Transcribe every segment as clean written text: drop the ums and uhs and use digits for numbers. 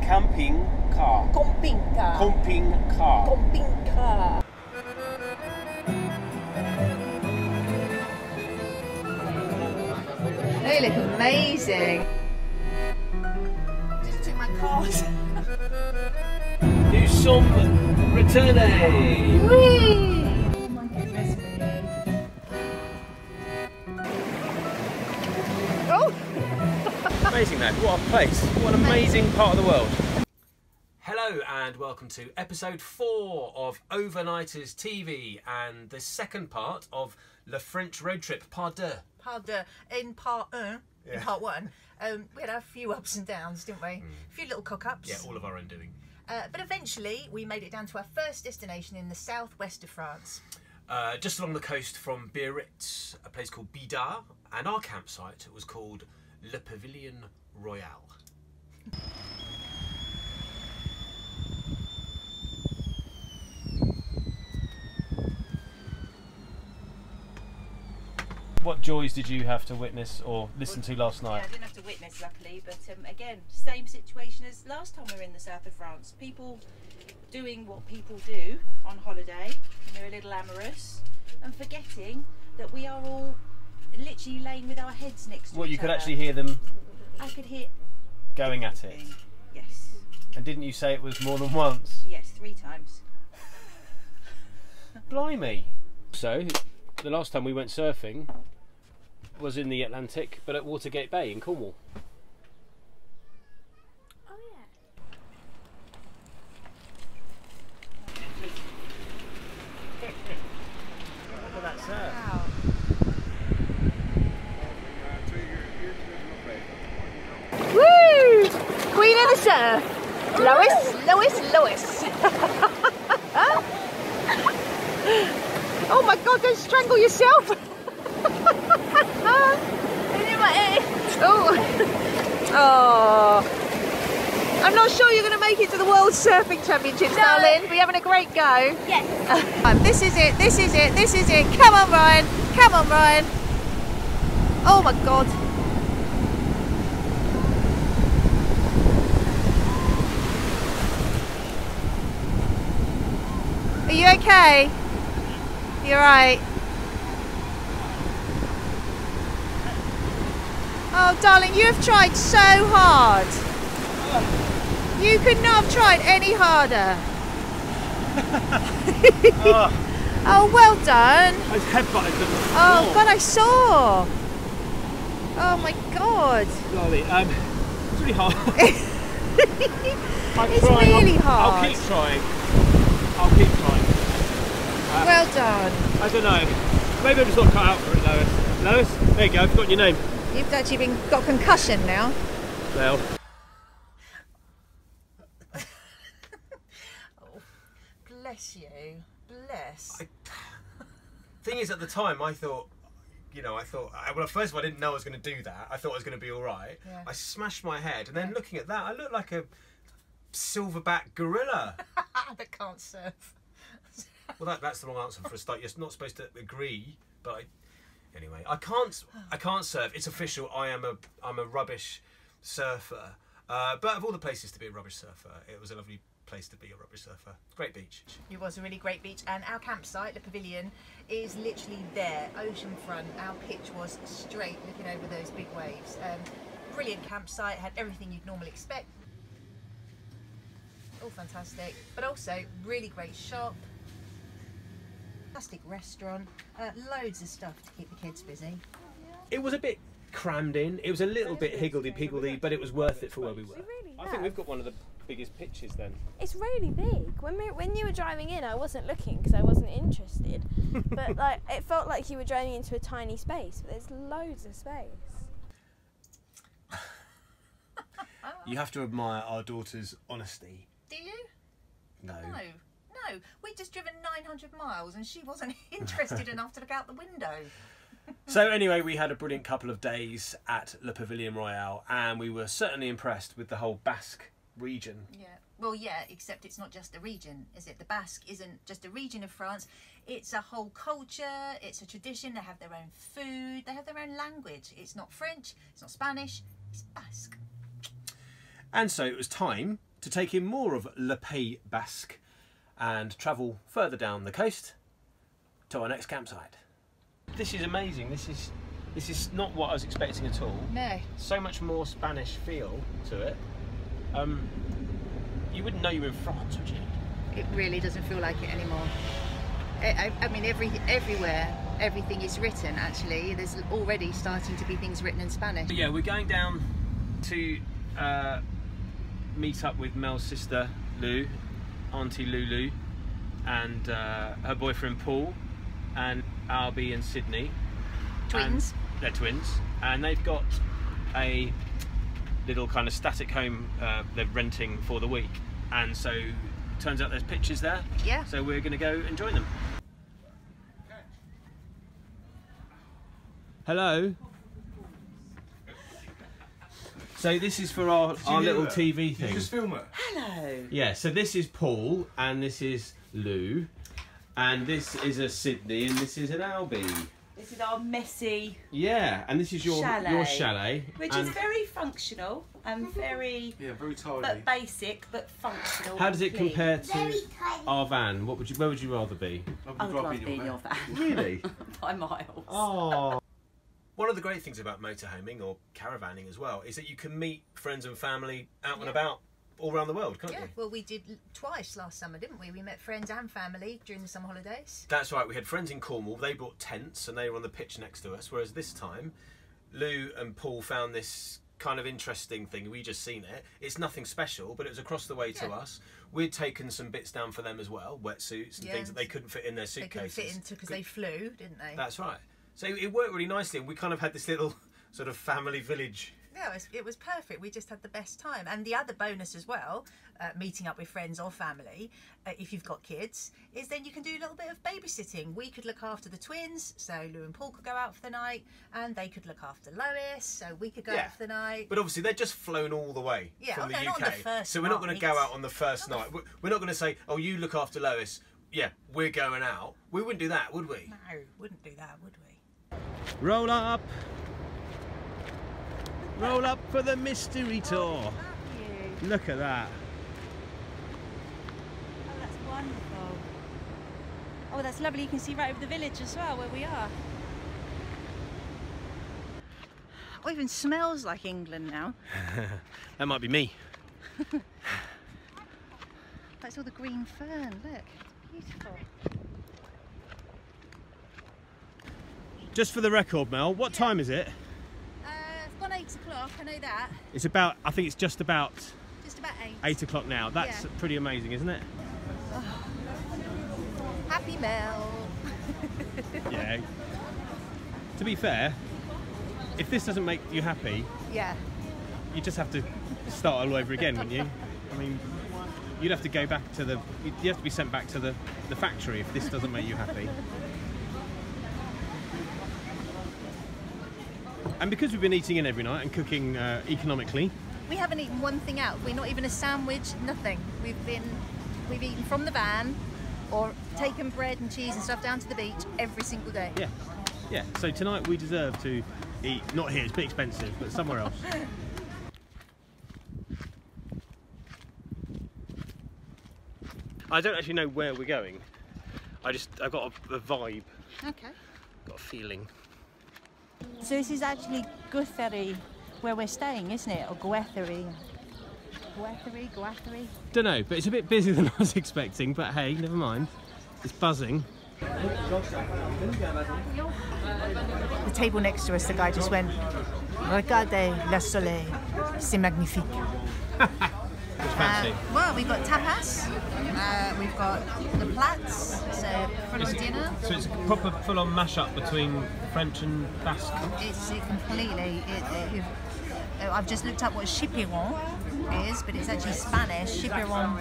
camping car. Camping car. Camping car. Camping car. They look amazing. Just took my card. Nous sommes retournés. Whee! Oh my goodness me. Oh! Amazing, man. What a place. What an amazing part of the world. Hello and welcome to episode 4 of Overnighters TV and the second part of Le French Road Trip, part 2. Part 2. In part 1, in part 1, we had a few ups and downs, didn't we? A few little cock-ups. Yeah, all of our own doing. But eventually we made it down to our first destination in the southwest of France. Just along the coast from Biarritz, a place called Bidart, and our campsite was called Le Pavilion Royal. What joys did you have to witness or listen to last night? Yeah, I didn't have to witness, luckily, but again, same situation as last time we were in the south of France. People doing what people do on holiday, and they're a little amorous, and forgetting that we are all literally laying with our heads next to each other. Well, you could actually hear them I could hear going at it. Yes. And didn't you say it was more than once? Yes, 3 times. Blimey. So, the last time we went surfing was in the Atlantic, but at Watergate Bay in Cornwall. Oh yeah. Look at that surf. Wow. Woo! Queen of the surf. Lois, Lois, Lois. Oh my God, don't strangle yourself. Oh. I'm not sure you're going to make it to the World Surfing Championships, darling. We're having a great go. Yes. This is it, this is it, this is it. Come on, Ryan. Come on, Ryan. Oh my God. Are you okay? You're right. Oh, darling, you have tried so hard. You could not have tried any harder. Oh, well done. I was headbutted them. Oh, God, I saw. Oh, my God. Golly, it's really hard. It's really hard. I'll keep trying. I'll keep trying. Well done. I don't know. Maybe I'm just not cut out for it, Lois. Lois, there you go. I've got your name. You've actually got concussion now. Well. Oh, bless you. Bless. Thing is, at the time, I thought, well, first of all, I didn't know I was going to do that. I thought I was going to be all right. Yeah. I smashed my head, and then looking at that, I looked like a silverback gorilla. That can't surf. Well, that's the wrong answer for a start. You're not supposed to agree, but anyway, I can't surf. It's official. I'm a rubbish surfer. But of all the places to be a rubbish surfer, it was a lovely place to be a rubbish surfer. Great beach. It was a really great beach, and our campsite, the pavilion, is literally there, oceanfront. Our pitch was straight, looking over those big waves. Brilliant campsite, had everything you'd normally expect. All fantastic, but also really great shop. Fantastic restaurant, loads of stuff to keep the kids busy. It was a bit crammed in. It was a little bit higgledy-piggledy, but it was worth it for where we were. I think we've got one of the biggest pitches then. It's really big. When you were driving in, I wasn't looking because I wasn't interested. But like, it felt like you were driving into a tiny space. But there's loads of space. You have to admire our daughter's honesty. Do you? No. No, we'd just driven 900 miles and she wasn't interested enough to look out the window. So anyway, we had a brilliant couple of days at Le Pavilion Royal, and we were certainly impressed with the whole Basque region. Yeah, well, yeah, except it's not just a region, is it? The Basque isn't just a region of France. It's a whole culture, it's a tradition. They have their own food, they have their own language. It's not French, it's not Spanish, it's Basque. And so it was time to take in more of Le Pays Basque and travel further down the coast to our next campsite. This is amazing. This is not what I was expecting at all. No. So much more Spanish feel to it. You wouldn't know you were in France, would you? It really doesn't feel like it anymore. I mean, everywhere, everything is written, actually. There's already starting to be things written in Spanish. But yeah, we're going down to meet up with Mel's sister, Lou, Auntie Lulu, and her boyfriend, Paul, and Albie and Sydney. Twins. And they're twins. And they've got a little kind of static home they're renting for the week. And so, turns out there's pictures there. Yeah. So we're going to go and join them. Hello. So this is for our little TV thing. You just film it. Hello. Yeah, so this is Paul, and this is Lou, and this is a Sydney, and this is an Albie. This is our messy Yeah, and this is your chalet. Which is very functional and very very tidy. but basic but functional. How does it clean. compare to our van? Where would you rather be? I would love being your van. Really? By miles. Oh. One of the great things about motorhoming or caravanning as well is that you can meet friends and family out and about all around the world, can't you? Well, we did twice last summer, didn't we? We met friends and family during the summer holidays. That's right, we had friends in Cornwall, they brought tents and they were on the pitch next to us, whereas this time Lou and Paul found this kind of interesting thing. We just seen it. It's nothing special, but it was across the way to us. We'd taken some bits down for them as well, wetsuits and things that they couldn't fit in their suitcases. They couldn't fit into because they flew, didn't they? That's right. So it worked really nicely, and we kind of had this little sort of family village. Yeah, it was perfect. We just had the best time. And the other bonus as well, meeting up with friends or family, if you've got kids, is then you can do a little bit of babysitting. We could look after the twins, so Lou and Paul could go out for the night, and they could look after Lois, so we could go out for the night. But obviously they're just flown all the way from the UK. Not on the first so we're not going to go out on the first night. We're not going to say, oh, you look after Lois. Yeah, we're going out. We wouldn't do that, would we? No, wouldn't do that, would we? Roll up! Roll up for the mystery tour! Look at that! Oh, that's wonderful. Oh, that's lovely. You can see right over the village as well, where we are. Oh, it even smells like England now. That might be me. That's all the green fern, look. It's beautiful. Just for the record, Mel, what time is it? It's gone 8 o'clock, I know that. It's about, I think it's just about 8. 8 o'clock now. That's pretty amazing, isn't it? Oh. Happy Mel. Yeah. To be fair, if this doesn't make you happy, you just have to start all over again, wouldn't you? I mean, you'd have to go back to you have to be sent back to the factory if this doesn't make you happy. And because we've been eating in every night and cooking economically, we haven't eaten one thing out. We're not even a sandwich, nothing. We've eaten from the van or taken bread and cheese and stuff down to the beach every single day. Yeah. So tonight we deserve to eat, not here, it's a bit expensive, but somewhere else. I don't actually know where we're going. I've got a vibe. Okay. Got a feeling. So this is actually Guthrie, where we're staying, isn't it? Or Guthrie? Don't know, but it's a bit busier than I was expecting, but hey, never mind. It's buzzing. The table next to us, the guy just went, "Regardez le soleil, c'est magnifique." Fancy. Well, we've got tapas, we've got the plats, so full-on dinner. So it's a proper full-on mash-up between French and Basque. It's completely. I've just looked up what chipiron is, but it's actually Spanish. Chipiron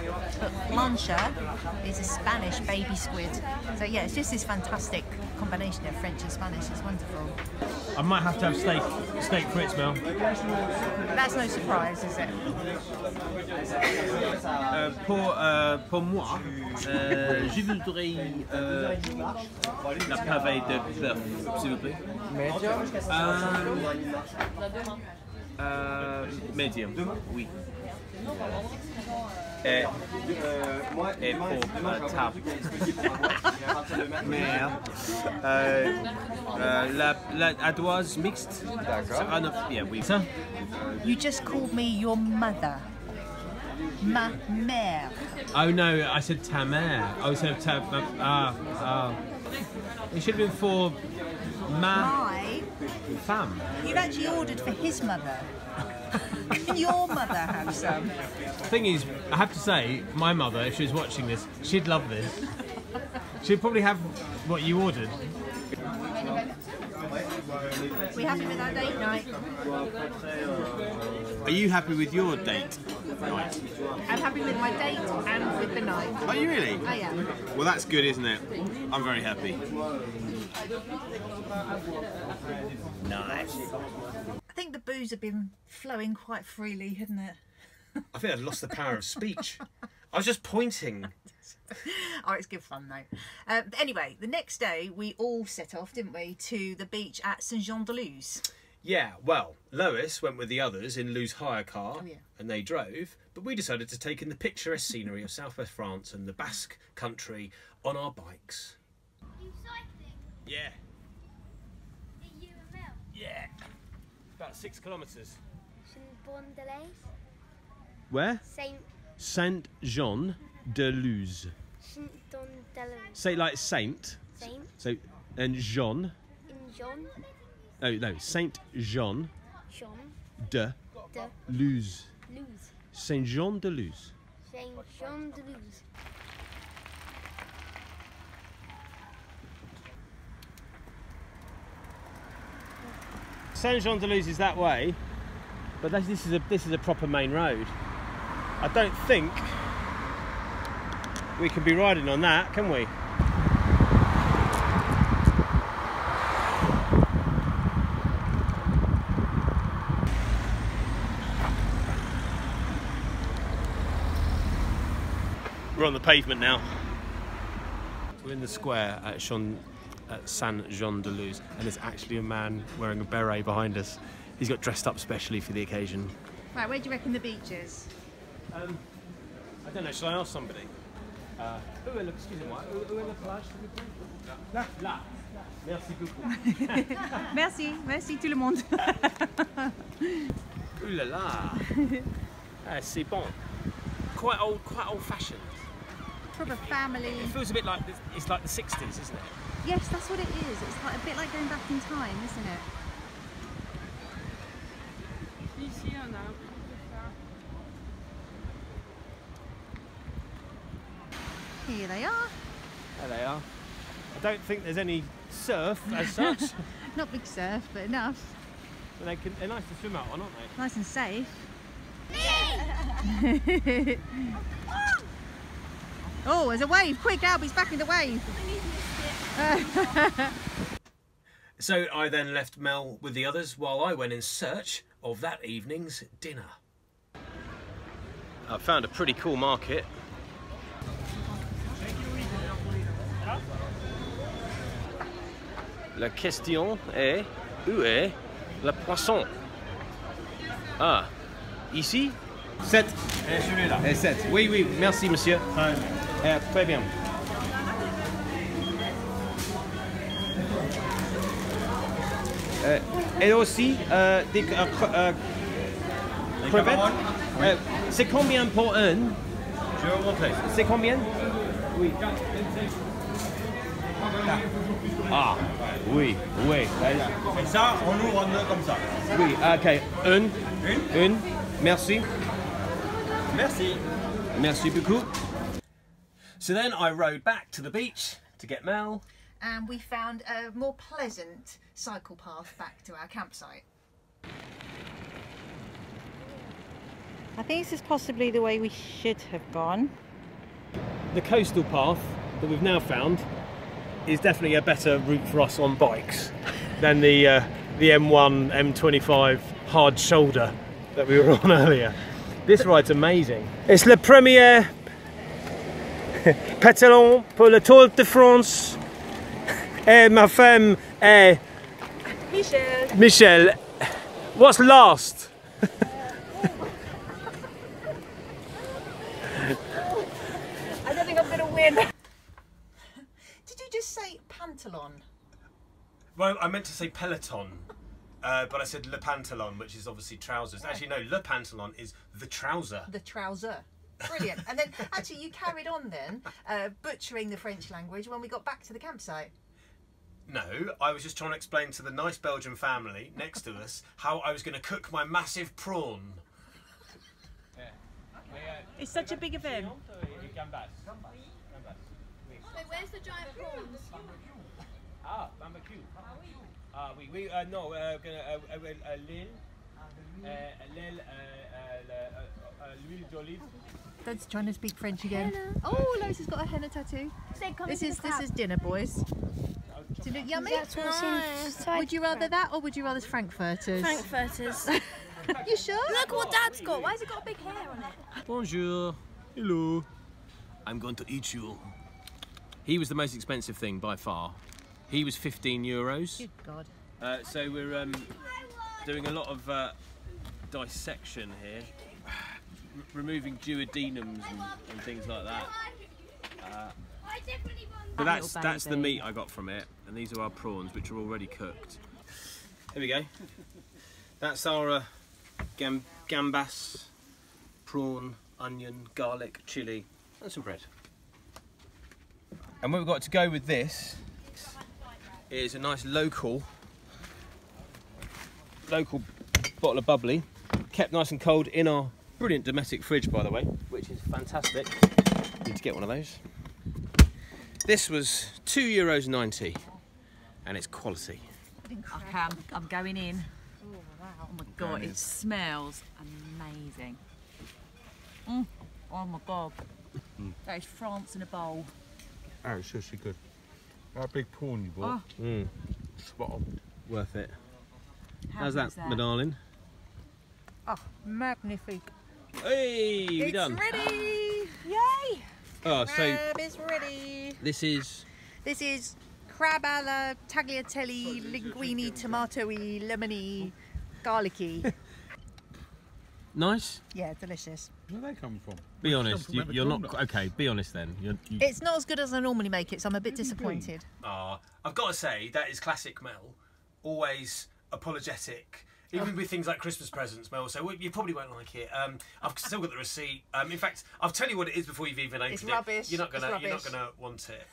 plancha is a Spanish baby squid. So yeah, it's just this fantastic combination of French and Spanish. It's wonderful. I might have to have steak frites, Mel. That's no surprise, is it? Pour moi, je voudrais la pavée de bœuf, s'il vous plaît. Medium, oui. et pour table. Mère. La ardoise mixte. D'accord. Yeah, oui. Ça. You just called me your mother. Ma mère. Oh no, I said ta mère. I said ta. It should have been for ma femme. You've actually ordered for his mother. Can your mother have some? The thing is, I have to say, my mother, if she was watching this, she'd love this. She'd probably have what you ordered. We happy with our date night? Are you happy with your date night? I'm happy with my date and with the night. Are you really? I am. Well, that's good, isn't it? I'm very happy. Nice. I think the booze have been flowing quite freely, hadn't it? I think I'd lost the power of speech. I was just pointing. Oh, it's good fun though. Anyway, the next day we all set off, didn't we, to the beach at St-Jean-de-Luz. Yeah, well, Lois went with the others in Lou's hire car, Oh, yeah. and they drove, but we decided to take in the picturesque scenery of southwest France and the Basque country on our bikes. Are you cycling? Yeah. Are you and Mel? Yeah. About 6 kilometres. St-Jean-de-Luz? Where? Saint-Jean-de-Luz. Saint-Jean-de-Luz. Say like Saint. Saint. So, and Jean. In Jean. Oh no, Saint-Jean Jean. de De. Luz. Luz. Saint-Jean-de-Luz. Saint-Jean-de-Luz. Saint-Jean-de-Luz is that way, but this is a proper main road. I don't think we can be riding on that, can we? We're on the pavement now. We're in the square at Saint-Jean-de-Luz, and there's actually a man wearing a beret behind us. He's got dressed up specially for the occasion. Right, where do you reckon the beach is? I don't know, shall I ask somebody? Excusez-moi, où est la plage, s'il vous plaît? Là. Merci beaucoup. Merci, merci tout le monde. Ooh la la. C'est bon. Quite old-fashioned. Proper family. It feels a bit like it's like the 60s, isn't it? Yes, that's what it is. It's like a bit like going back in time, isn't it? Here they are. There they are. I don't think there's any surf as such. Not big surf, but enough. But they're nice to swim out on, aren't they? Nice and safe. Oh, there's a wave. Quick, Albie's back in the wave. So I then left Mel with the others while I went in search of that evening's dinner. I found a pretty cool market. La question est, où est le poisson? Ah, ici? 7. Et celui-là. Et 7. Oui, oui, merci monsieur. Très bien. Et aussi des crevettes. C'est combien pour un? Je vais vous montrer. C'est combien? Oui. Ah, oui, oui. Et ça, on ouvre en deux comme ça. Oui, ok. Une. Merci. Merci. Merci beaucoup. So then I rode back to the beach to get Mel. And we found a more pleasant cycle path back to our campsite. I think this is possibly the way we should have gone. The coastal path that we've now found is definitely a better route for us on bikes than the M1, M25 hard shoulder that we were on earlier. This ride's amazing. It's le premier pétalon pour le Tour de France. Et ma femme est Michelle. What's last? win. Did you just say pantalon? Well, I meant to say peloton, but I said le pantalon, which is obviously trousers. Actually, no, le pantalon is the trouser. The trouser. Brilliant. And then, actually, you carried on then, butchering the French language when we got back to the campsite. No, I was just trying to explain to the nice Belgian family next to us how I was going to cook my massive prawn. It's such a big event. Wait, where's the giant prawns? Ah, barbecue. Ah, oui, oui, no, l'huile d'olive. Dad's trying to speak French again. Oh, Lois has got a henna tattoo. This is dinner, boys. Does it look yummy? That's what's in. Would you rather that or would you rather Frankfurters? Frankfurters. You sure? Look what Dad's got. Why has it got a big hair on it? Bonjour. Hello. I'm going to eat you. He was the most expensive thing by far. He was €15. Good God. So we're doing a lot of dissection here, removing duodenums and things like that. But that's the meat I got from it, and these are our prawns, which are already cooked. Here we go. That's our gambas, prawn, onion, garlic, chilli, and some bread. And what we've got to go with this is a nice local bottle of bubbly, kept nice and cold in our brilliant domestic fridge, by the way, which is fantastic. Need to get one of those. This was €2.90, and it's quality. I'm going in. Oh, wow. Oh my God, it smells amazing. Oh my God. That is France in a bowl. Oh, it's seriously good. That big prawn you bought. Spot on. Worth it. How How's good is that, darling? Oh, magnifique. Hey, we It's done. ready. Yay! Oh, so Crab is ready. this is crab alla tagliatelle, linguine, tomatoey, lemony, garlicky. nice. Yeah, delicious. Where are they coming from? Be honest, Come from you're not Everton. okay. Be honest then. It's not as good as I normally make it, so I'm a bit disappointed. I've got to say, that is classic Mel. Always apologetic. Even with things like Christmas presents, Mel will say, well, you probably won't like it. I've still got the receipt. In fact, I'll tell you what it is before you've even opened It's it. rubbish. You're not gonna It's want it.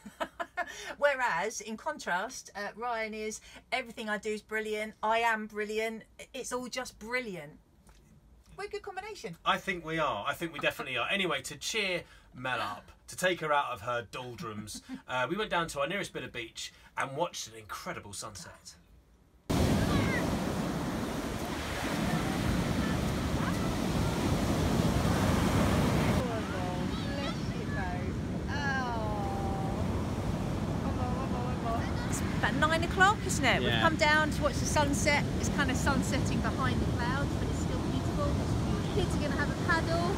Whereas, in contrast, Ryan is, everything I do is brilliant. I am brilliant. It's all just brilliant. We're a good combination. I think we are. I think we definitely are. Anyway, to cheer Mel up, to take her out of her doldrums, we went down to our nearest bit of beach and watched an incredible sunset. About 9 o'clock, isn't it? Yeah. We've come down to watch the sunset. It's kind of sunsetting behind the clouds, but it's still beautiful. Kids are going to have a paddle.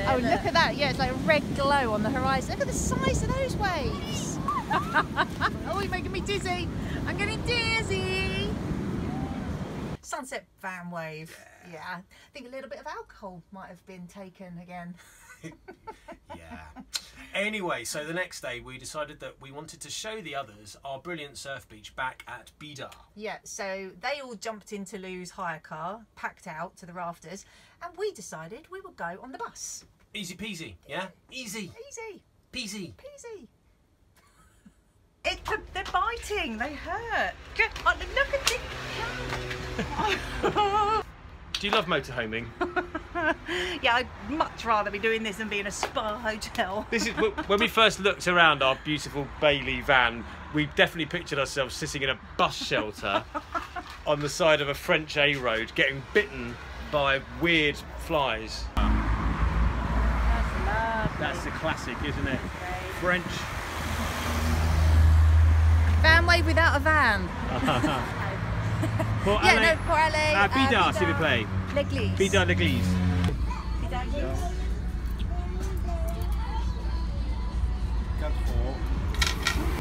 Oh, look at that. Yeah, it's like a red glow on the horizon. Look at the size of those waves. Oh, you're making me dizzy. I'm getting dizzy. Sunset van wave. Yeah. I think a little bit of alcohol might have been taken again. Yeah. Anyway, so the next day we decided that we wanted to show the others our brilliant surf beach back at Bidart. Yeah, so they all jumped into Lou's hire car, packed out to the rafters, and we decided we would go on the bus. Easy peasy, yeah? Easy. Easy Peasy. peasy. They're biting, they hurt. Oh, look at this. Do you love motorhoming? Yeah, I'd much rather be doing this than be in a spa hotel. This is when we first looked around our beautiful Bailey van. We definitely pictured ourselves sitting in a bus shelter on the side of a French A road, getting bitten by weird flies. That's the classic, isn't it? French. Van wave without a van. Pour Yeah, no, pour aller. Bidart, s'il vous plaît. L'église. Bidart l'église.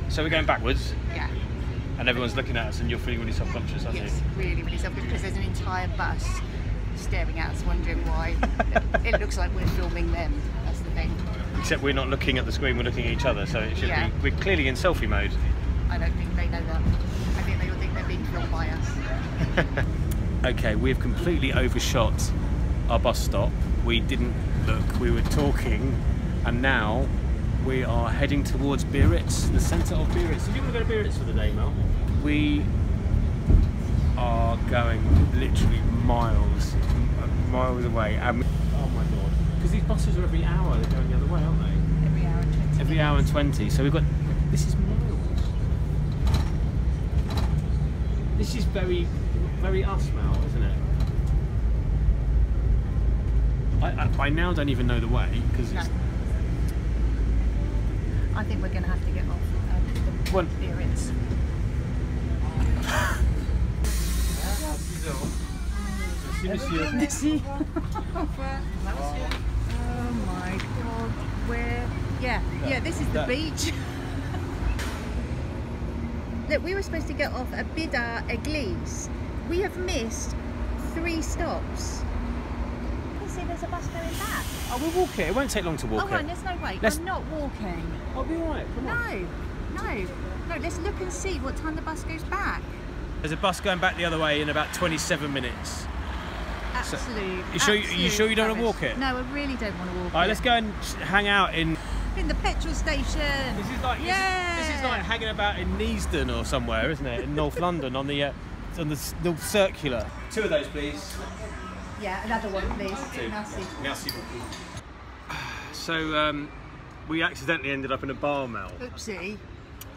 So we're going backwards, Yeah. and everyone's looking at us, and you're feeling really self-conscious, aren't Yes, really, really selfish because there's an entire bus staring at us, wondering why. It looks like we're filming them. That's the thing. Except we're not looking at the screen, we're looking at each other, so it should Yeah. be. We're clearly in selfie mode. I don't think they know that. I think they all think they're being filmed by us. Okay, we've completely overshot our bus stop. We didn't look, we were talking, and now we are heading towards Biarritz, the centre of Biarritz. Did you want to go to Biarritz for the day, Mel? We are going literally miles away. And oh my god, because these buses are every hour, they're going the other way, aren't they? Every hour and 20 Every hour and 20. So we've got, this is miles. This is very, very us, Mel, isn't it? I now don't even know the way because No. it's. I think we're going to have to get off the Well, Biarritz. Monsieur. Oh my god, where? Yeah, this is the beach. Look, we were supposed to get off at Bidart and St-Jean-de-Luz. We have missed 3 stops. You see, there's a bus going back. Oh, we'll walk it. It won't take long to walk Oh, it. right, there's no way. Let's- I'm not walking. I'll be alright. Come on. No. Let's look and see what time the bus goes back. There's a bus going back the other way in about 27 minutes. Absolute. You sure you don't want to rubbish. walk it? No, I really don't want to walk Alright, it. let's go and hang out in. In the petrol station. This is like hanging about in Neasden or somewhere, isn't it? In North London on the North Circular. 2 of those, please. Yeah, another one, please. 2. Merci. Merci beaucoup. So we accidentally ended up in a bar, Mel. Oopsie.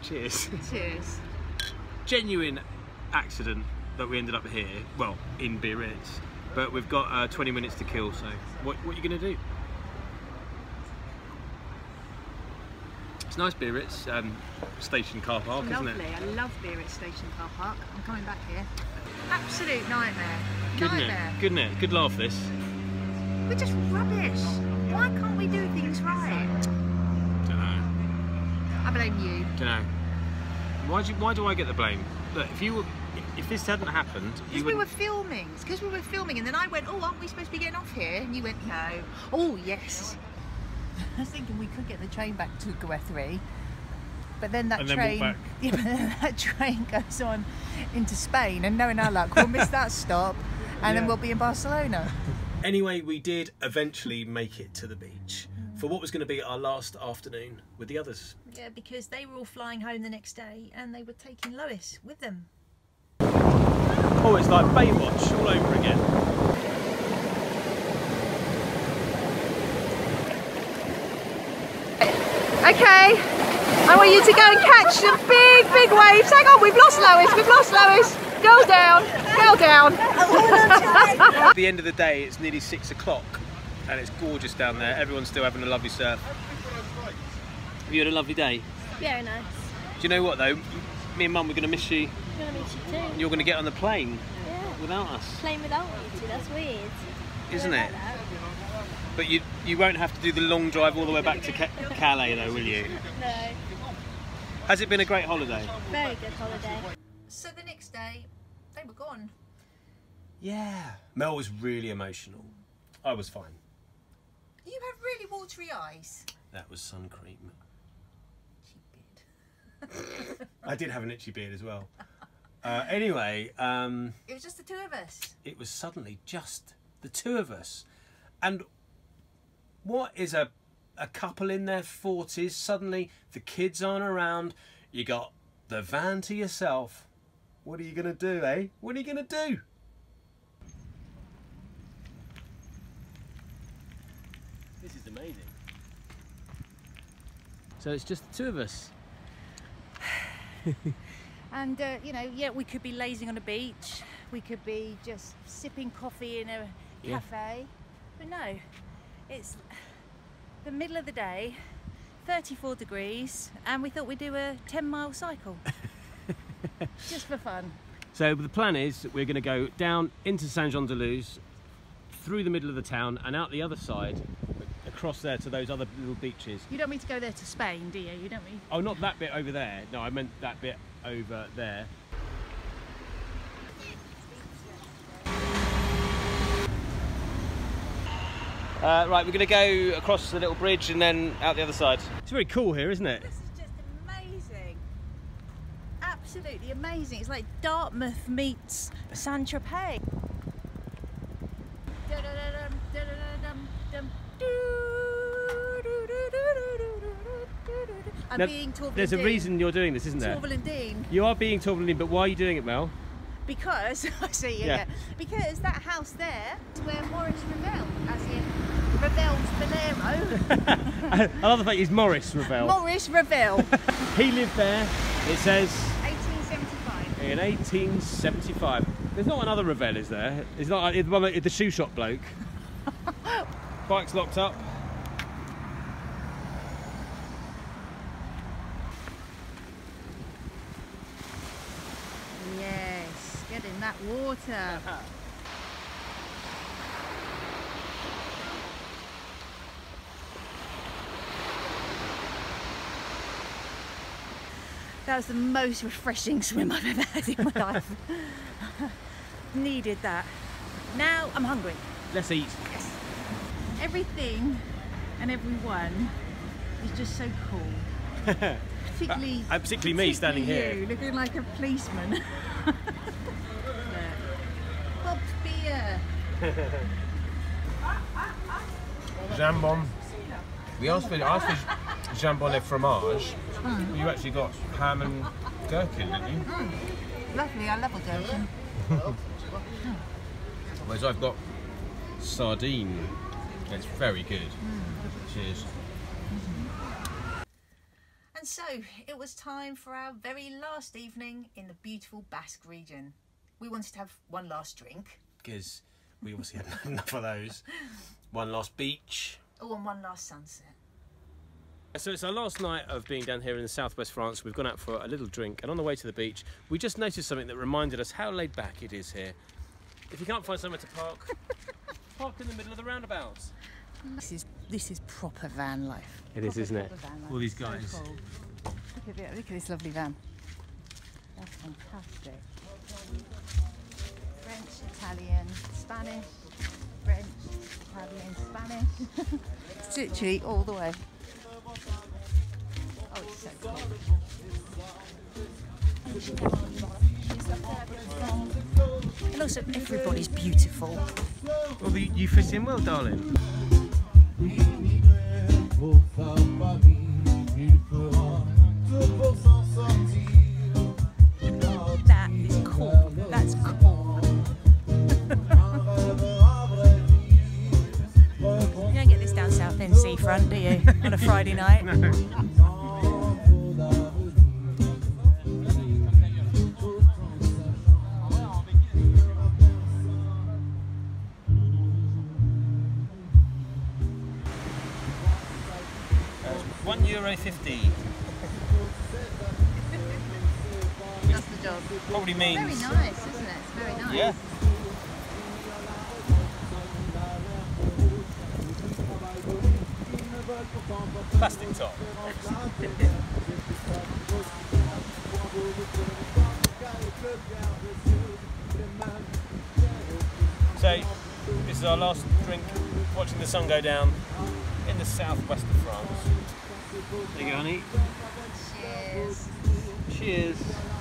Cheers. Cheers. Genuine accident that we ended up here, well, in Biarritz. But we've got 20 minutes to kill, so what are you going to do? It's nice Biarritz station car park, isn't it? Lovely. I love Biarritz station car park. I'm coming back here. Absolute nightmare. Good, isn't Nightmare. it? Good, isn't it? Good laugh, this. We're just rubbish. Why can't we do things right? Don't know. I blame you. Don't know. Why do I get the blame? Look, if this hadn't happened, Because we were filming. It's because we were filming, and then I went, "Oh, aren't we supposed to be getting off here?" And you went, "No." Oh, yes. I was thinking we could get the train back to Guethrie, but then that And then walk train, back. yeah, but then that train goes on into Spain, and knowing our luck, we'll miss that stop, and then we'll be in Barcelona. Anyway, we did eventually make it to the beach for what was going to be our last afternoon with the others. Yeah, because they were all flying home the next day, and they were taking Lois with them. Oh, it's like Baywatch all over again. Okay, I want you to go and catch some big waves. Hang on, we've lost Lois, Go down, go down. At the end of the day, it's nearly 6 o'clock and it's gorgeous down there. Everyone's still having a lovely surf. Have you had a lovely day? Very nice. Do you know what though? Me and Mum, we're going to miss you. I'm gonna meet you too. You're going to get on the plane Yeah. without us, Playing without you two, that's weird. isn't it? But you won't have to do the long drive all the way back to Calais though, will you? No. Has it been a great holiday? Very good holiday. So the next day, they were gone. Yeah. Mel was really emotional. I was fine. You have really watery eyes. That was sun cream. She did. I did have an itchy beard as well. Anyway, It was just the 2 of us. it was suddenly just the 2 of us. And what is a couple in their 40s? Suddenly the kids aren't around. You got the van to yourself. What are you going to do, eh? What are you going to do? This is amazing. So it's just the 2 of us. And, you know, yeah, we could be lazing on a beach. We could be just sipping coffee in a Yeah. cafe. But no, it's the middle of the day, 34 degrees, and we thought we'd do a 10-mile cycle. Just for fun. So the plan is that we're going to go down into St-Jean-de-Luz, through the middle of the town and out the other side, across there to those other little beaches. You don't mean to go there to Spain, do you? You don't mean... Oh, not that bit over there. No, I meant that bit over there. Right, we're going to go across the little bridge and then out the other side. It's very cool here, isn't it? This is just amazing. Absolutely amazing. It's like Dartmouth meets Saint-Tropez. I'm Now, being Torval there's a reason you're doing this, isn't there? Torval and Dean. You are being Torval and Dean, but why are you doing it, Mel? Because, I see, yeah. Because that house there is where Maurice Ravel, as in Ravel's Bolero. I love the fact he's Maurice Ravel. Maurice Ravel. He lived there, it says, 1875. in 1875. There's not another Ravel, is there? It's not the shoe shop bloke. Bike's locked up. Yes, get in that water. That was the most refreshing swim I've ever had in my life. Needed that. Now I'm hungry. Let's eat. Yes. Everything and everyone is just so cool. Particularly me standing you, here. looking like a policeman. Bob's beer. Jambon. We asked for jambon et fromage. You actually got ham and gherkin, didn't you? Lovely, I love a gherkin. Whereas I've got sardine. It's very good. Cheers. And so it was time for our very last evening in the beautiful Basque region. We wanted to have one last drink. Because we obviously had enough of those. One last beach. Oh, and one last sunset. So it's our last night of being down here in the southwest France. We've gone out for a little drink, and on the way to the beach, we just noticed something that reminded us how laid back it is here. If you can't find somewhere to park, park in the middle of the roundabouts. This is proper van life. It is, isn't it? All these So guys. cool. Look at this lovely van. That's fantastic. French, Italian, Spanish, French, Italian, Spanish. It's literally all the way. Oh, it's so cool. And also, everybody's beautiful. Well, you fit in well, darling. That is cool. That's cool. You don't get this down Southend seafront, do you? On a Friday night? €1.50. That's the job. Probably means. Very nice, isn't it? It's very nice. Yeah. Plastic top. So, this is our last drink, watching the sun go down in the southwest of France. There you go, honey. Cheers. Cheers.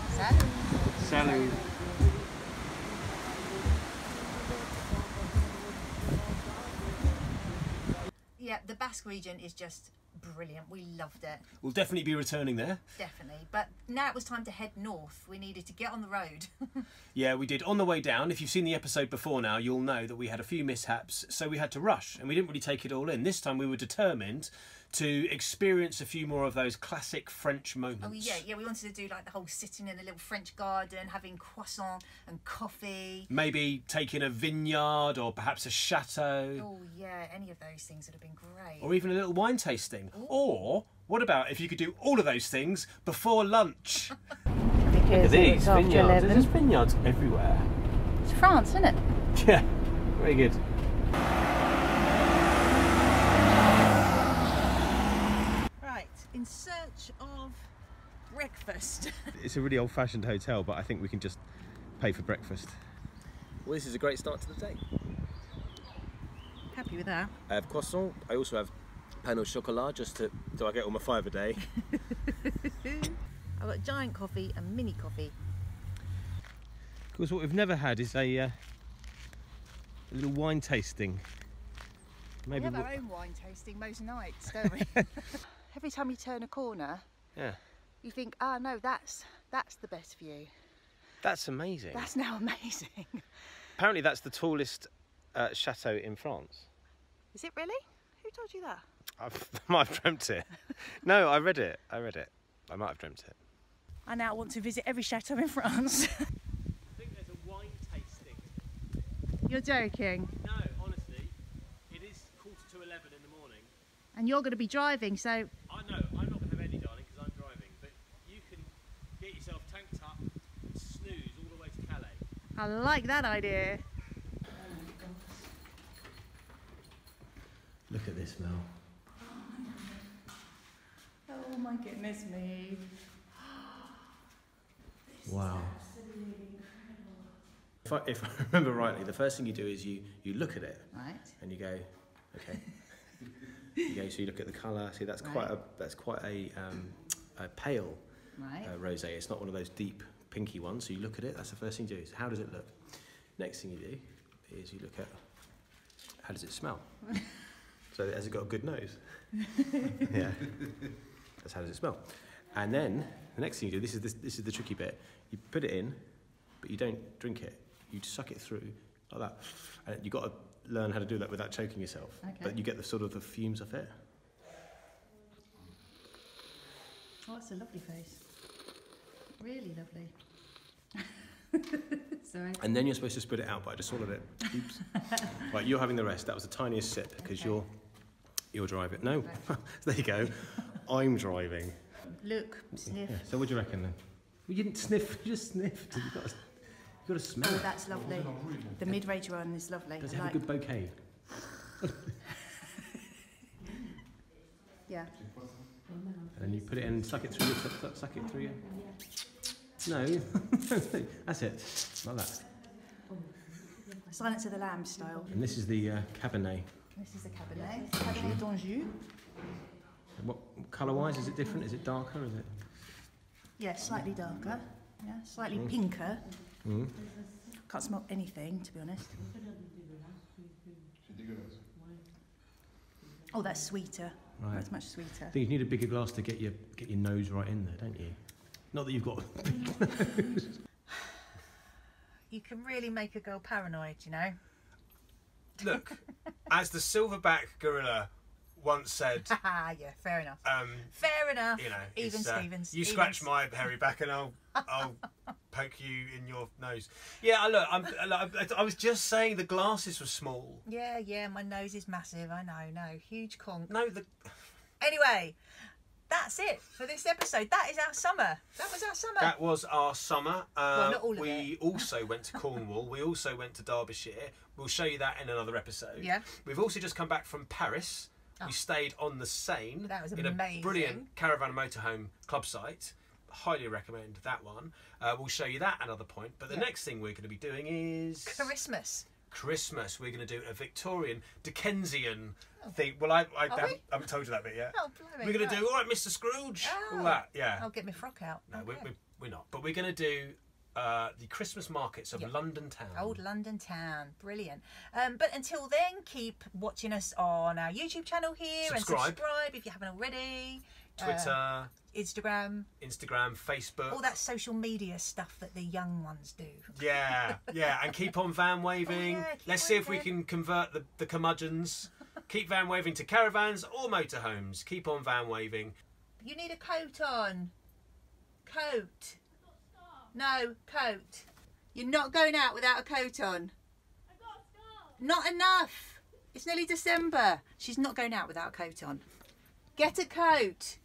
Salut. Salut. Yeah, the Basque region is just brilliant. We loved it. We'll definitely be returning there. Definitely. But now it was time to head north. We needed to get on the road. Yeah, we did. On the way down, if you've seen the episode before now, you'll know that we had a few mishaps, so we had to rush, and we didn't really take it all in. This time we were determined to experience a few more of those classic French moments. Oh yeah, we wanted to do like the whole sitting in the little French garden, having croissant and coffee. Maybe taking a vineyard or perhaps a chateau. Oh yeah, any of those things would have been great. Or even a little wine tasting. Ooh. Or what about if you could do all of those things before lunch? Because These vineyards. There's vineyards everywhere. It's France, isn't it? Yeah, very good. Right, in search of breakfast. It's a really old-fashioned hotel, but I think we can just pay for breakfast. Well, this is a great start to the day. Happy with that. I have croissant. I also have pain au chocolat, just to so I get all my 5 a day. I've got giant coffee and mini coffee. Of course, what we've never had is a little wine tasting. We have our own wine tasting most nights, don't we? Every time you turn a corner, yeah, you think, oh no, that's the best view. That's amazing. That's now amazing. Apparently that's the tallest chateau in France. Is it really? Who told you that? I might have dreamt it. No, I read it. I might have dreamt it. I now want to visit every chateau in France. I think there's a wine tasting. You're joking. No, honestly, it is 11:15 in the morning. And you're going to be driving, so... I know, I'm not going to have any, darling, because I'm driving, but you can get yourself tanked up and snooze all the way to Calais. I like that idea. Look at this, Mel. Oh my goodness me. Wow. If I remember rightly, the first thing you do is you look at it, Right. and you go, okay. So you look at the colour. See, that's quite a pale Right. rosé. It's not one of those deep pinky ones. So you look at it. That's the first thing you do. So how does it look? Next thing you do is you look at how does it smell. So has it got a good nose? Yeah. That's how does it smell. And then the next thing you do, this is the tricky bit. You put it in, but you don't drink it. You suck it through like that. And you've got to learn how to do that without choking yourself. Okay. But you get the sort of the fumes of it. Oh, that's a lovely face. Really lovely. Sorry. And then you're supposed to spit it out, but I just swallowed it. Oops. Right, you're having the rest. That was the tiniest sip because Okay. you're driving. No, there you go. I'm driving. Look, sniff. Yeah. So what do you reckon then? Well, you didn't sniff. You just sniffed. You've got to smell Oh, it. that's lovely. The mid-range one is lovely. Does I it have like- a good bouquet? Yeah. And then you put it in, suck it through. Suck it through. No, that's it. Like that. Silence of the Lambs style. And this is the Cabernet. This is the Cabernet. Cabernet d'Anjou. What colour-wise is it different? Is it darker? Is it? Yeah, slightly darker. Yeah, slightly pinker. Mm. Can't smell anything, to be honest. Oh, that's sweeter. Right. That's much sweeter. I think you need a bigger glass to get your nose right in there, don't you? Not that you've got a big nose. You can really make a girl paranoid, you know. Look, as the silverback gorilla once said, Yeah, fair enough. Fair enough. you know, Even it's, Stevens. you even scratch my hairy back and I'll poke you in your nose. Yeah, look, I was just saying the glasses were small. Yeah, my nose is massive. I know, no, huge conch. No, Anyway, that's it for this episode. That is our summer. That was our summer. that was our summer. Well, not all of we it. also went to Cornwall. We also went to Derbyshire. We'll show you that in another episode. Yeah. We've also just come back from Paris. Oh. We stayed on the Seine That was in a amazing. brilliant caravan and motorhome club site. Highly recommend that one. We'll show you that another point. But the next thing we're going to be doing is Christmas. We're going to do a Victorian Dickensian thing. Well, I haven't told you that bit yet. Oh, blimey. We're going to do all right, Mr. Scrooge. Oh. All that, yeah. I'll get my frock out. No, Okay. we're not. But we're going to do the Christmas markets of Yeah. London town. Old London town, brilliant. But until then, keep watching us on our YouTube channel here Subscribe. and subscribe if you haven't already. Twitter, Instagram, Facebook. all that social media stuff that the young ones do. Yeah, and keep on van waving. Oh, yeah, keep Let's see if we waving. can convert the curmudgeons. Keep van waving to caravans or motorhomes. Keep on van waving. You need a coat on. Coat. No, coat. You're not going out without a coat on. Not enough. It's nearly December. She's not going out without a coat on. Get a coat.